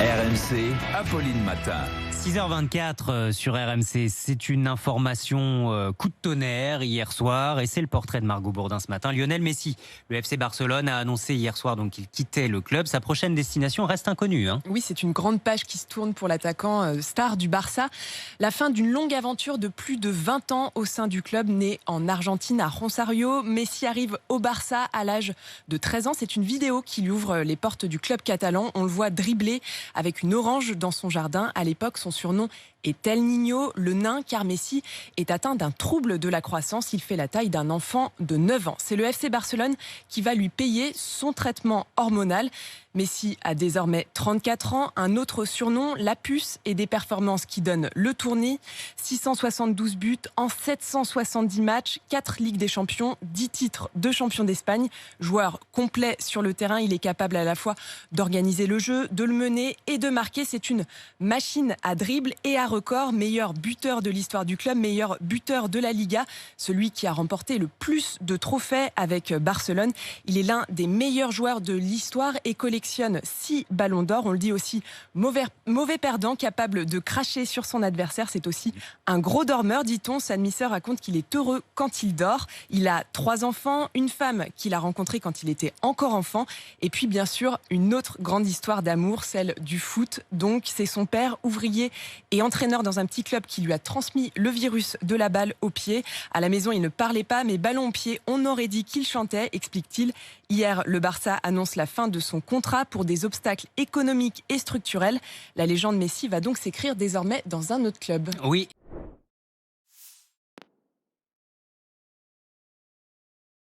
RMC, Apolline Matin. 6h24 sur RMC, c'est une information coup de tonnerre hier soir et c'est le portrait de Margot Bourdin ce matin. Lionel Messi, le FC Barcelone a annoncé hier soir donc qu'il quittait le club. Sa prochaine destination reste inconnue. Oui, c'est une grande page qui se tourne pour l'attaquant star du Barça. La fin d'une longue aventure de plus de 20 ans au sein du club, né en Argentine à Rosario. Messi arrive au Barça à l'âge de 13 ans. C'est une vidéo qui lui ouvre les portes du club catalan. On le voit dribbler avec une orange dans son jardin. À l'époque, son surnom est El Niño, le nain, car Messi est atteint d'un trouble de la croissance. Il fait la taille d'un enfant de 9 ans. C'est le FC Barcelone qui va lui payer son traitement hormonal. Messi a désormais 34 ans, un autre surnom, la puce, et des performances qui donnent le tournis. 672 buts en 770 matchs, 4 Ligues des Champions, 10 titres de champion d'Espagne. Joueur complet sur le terrain, il est capable à la fois d'organiser le jeu, de le mener et de marquer. C'est une machine à dribble et à record. Meilleur buteur de l'histoire du club, meilleur buteur de la Liga, celui qui a remporté le plus de trophées avec Barcelone. Il est l'un des meilleurs joueurs de l'histoire et collectionne 6 ballons d'or. On le dit aussi, mauvais perdant, capable de cracher sur son adversaire. C'est aussi un gros dormeur, dit-on. Sa demi-sœur raconte qu'il est heureux quand il dort. Il a 3 enfants, une femme qu'il a rencontrée quand il était encore enfant. Et puis, bien sûr, une autre grande histoire d'amour, celle du foot. Donc, c'est son père, ouvrier et entraîneur dans un petit club, qui lui a transmis le virus de la balle au pied. À la maison, il ne parlait pas, mais ballon au pied, on aurait dit qu'il chantait, explique-t-il. Hier, le Barça annonce la fin de son contrat pour des obstacles économiques et structurels. La légende Messi va donc s'écrire désormais dans un autre club. Oui.